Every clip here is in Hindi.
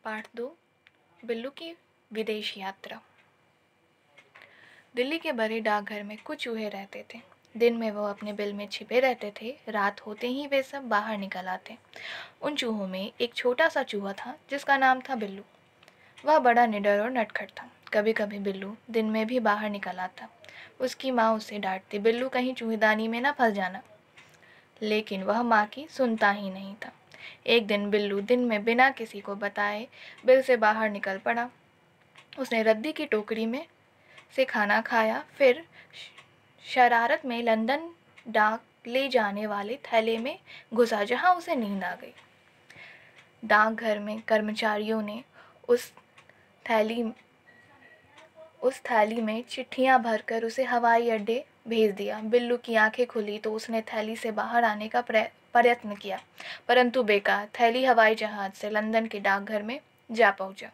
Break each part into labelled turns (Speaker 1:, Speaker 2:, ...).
Speaker 1: पार्ट 2 बिल्लू की विदेश यात्रा। दिल्ली के बड़े डाकघर में कुछ चूहे रहते थे। दिन में वो अपने बिल में छिपे रहते थे, रात होते ही वे सब बाहर निकल आते। उन चूहों में एक छोटा सा चूहा था जिसका नाम था बिल्लू। वह बड़ा निडर और नटखट था। कभी कभी बिल्लू दिन में भी बाहर निकल आता। उसकी माँ उसे डांटती, बिल्लू कहीं चूहेदानी में ना फंस जाना, लेकिन वह माँ की सुनता ही नहीं था। एक दिन बिल्लू दिन में बिना किसी को बताए बिल से बाहर निकल पड़ा। उसने रद्दी की टोकरी में से खाना खाया, फिर शरारत में लंदन डाक ले जाने वाले थैले में घुसा, जहां उसे नींद आ गई। डाकघर में कर्मचारियों ने उस थैली में चिट्ठियां भरकर उसे हवाई अड्डे भेज दिया। बिल्लू की आंखें खुली तो उसने थैली से बाहर आने का प्रयत्न किया, परंतु बेकार। थैली हवाई जहाज से लंदन के डाकघर में जा पहुंचा।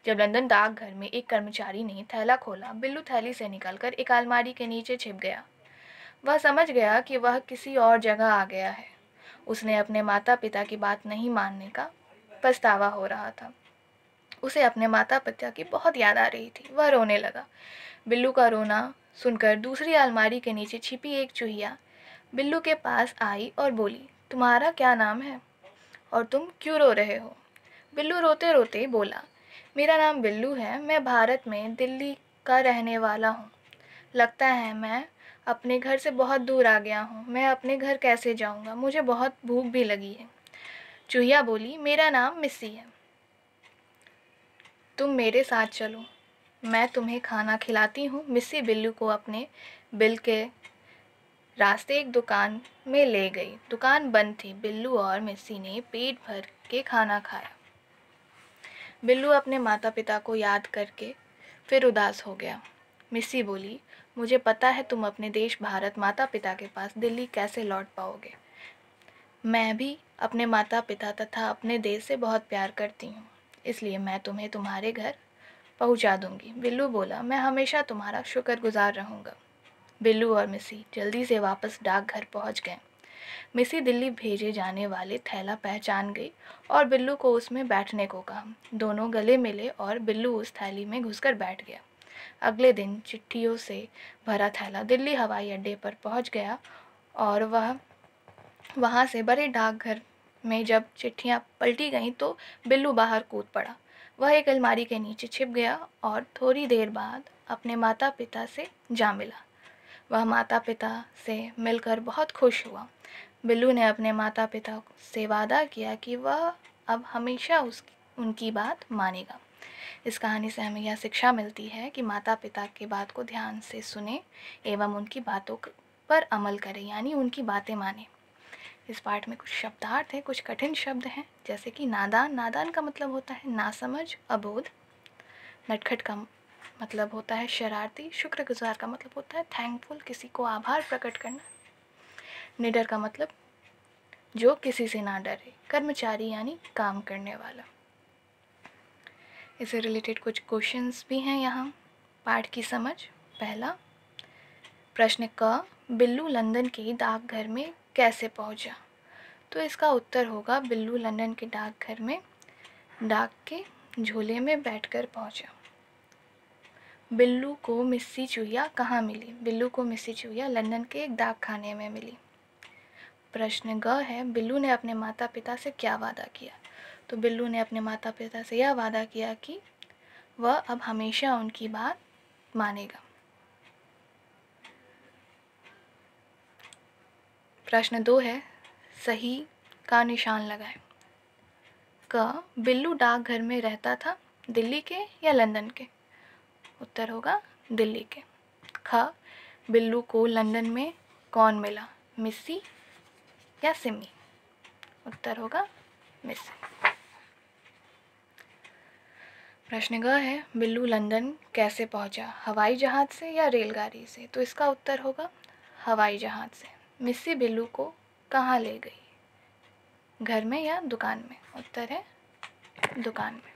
Speaker 1: जब लंदन डाकघर में एक कर्मचारी ने थैला खोला, बिल्लू थैली से निकलकर एक अलमारी के नीचे छिप गया। वह समझ गया कि वह किसी और जगह आ गया है। उसने अपने माता पिता की बात नहीं मानने का पछतावा हो रहा था। उसे अपने माता पिता की बहुत याद आ रही थी। वह रोने लगा। बिल्लू का रोना सुनकर दूसरी अलमारी के नीचे छिपी एक चूहिया बिल्लू के पास आई और बोली, तुम्हारा क्या नाम है और तुम क्यों रो रहे हो? बिल्लू रोते रोते बोला, मेरा नाम बिल्लू है, मैं भारत में दिल्ली का रहने वाला हूँ। लगता है मैं अपने घर से बहुत दूर आ गया हूँ। मैं अपने घर कैसे जाऊँगा? मुझे बहुत भूख भी लगी है। चूहिया बोली, मेरा नाम मिस्सी है, तुम मेरे साथ चलो, मैं तुम्हें खाना खिलाती हूँ। मिस्सी बिल्लू को अपने बिल के रास्ते एक दुकान में ले गई। दुकान बंद थी। बिल्लू और मिस्सी ने पेट भर के खाना खाया। बिल्लू अपने माता पिता को याद करके फिर उदास हो गया। मिस्सी बोली, मुझे पता है तुम अपने देश भारत माता पिता के पास दिल्ली कैसे लौट पाओगे। मैं भी अपने माता पिता तथा अपने देश से बहुत प्यार करती हूँ, इसलिए मैं तुम्हें तुम्हारे घर पहुँचा दूंगी। बिल्लू बोला, मैं हमेशा तुम्हारा शुक्रगुजार रहूँगा। बिल्लू और मिस्सी जल्दी से वापस डाकघर पहुँच गए। मिस्सी दिल्ली भेजे जाने वाले थैला पहचान गई और बिल्लू को उसमें बैठने को कहा। दोनों गले मिले और बिल्लू उस थैली में घुसकर बैठ गया। अगले दिन चिट्ठियों से भरा थैला दिल्ली हवाई अड्डे पर पहुंच गया और वहां से बड़े डाकघर में जब चिट्ठियां पलटी गईं तो बिल्लू बाहर कूद पड़ा। वह एक अलमारी के नीचे छिप गया और थोड़ी देर बाद अपने माता पिता से जा मिला। वह माता पिता से मिलकर बहुत खुश हुआ। बिल्लू ने अपने माता पिता से वादा किया कि वह अब हमेशा उनकी बात मानेगा। इस कहानी से हमें यह शिक्षा मिलती है कि माता पिता की बात को ध्यान से सुने एवं उनकी बातों पर अमल करें, यानी उनकी बातें माने। इस पाठ में कुछ शब्दार्थ हैं, कुछ कठिन शब्द हैं, जैसे कि नादान। नादान का मतलब होता है नासमझ, अबोध। नटखट का मतलब होता है शरारती। शुक्रगुजार का मतलब होता है थैंकफुल, किसी को आभार प्रकट करना। निडर का मतलब जो किसी से ना डरे। कर्मचारी यानी काम करने वाला। इससे रिलेटेड कुछ क्वेश्चंस भी हैं यहाँ। पाठ की समझ। पहला प्रश्न क, बिल्लू लंदन के डाकघर में कैसे पहुँचा? तो इसका उत्तर होगा, बिल्लू लंदन के डाकघर में डाक के झोले में बैठकर पहुँचा। बिल्लू को मिस्सी चूहिया कहाँ मिली? बिल्लू को मिस्सी चूहिया लंदन के एक डाक खाने में मिली। प्रश्न ग है, बिल्लू ने अपने माता पिता से क्या वादा किया? तो बिल्लू ने अपने माता पिता से यह वादा किया कि वह अब हमेशा उनकी बात मानेगा। प्रश्न 2 है, सही का निशान लगाएं। क, बिल्लू डाकघर में रहता था दिल्ली के या लंदन के? उत्तर होगा दिल्ली के। ख, बिल्लू को लंदन में कौन मिला, मिस्सी या सिमी? उत्तर होगा मिस्सी। प्रश्न ग है, बिल्लू लंदन कैसे पहुंचा, हवाई जहाज से या रेलगाड़ी से? तो इसका उत्तर होगा हवाई जहाज से। मिस्सी बिल्लू को कहाँ ले गई, घर में या दुकान में? उत्तर है दुकान में।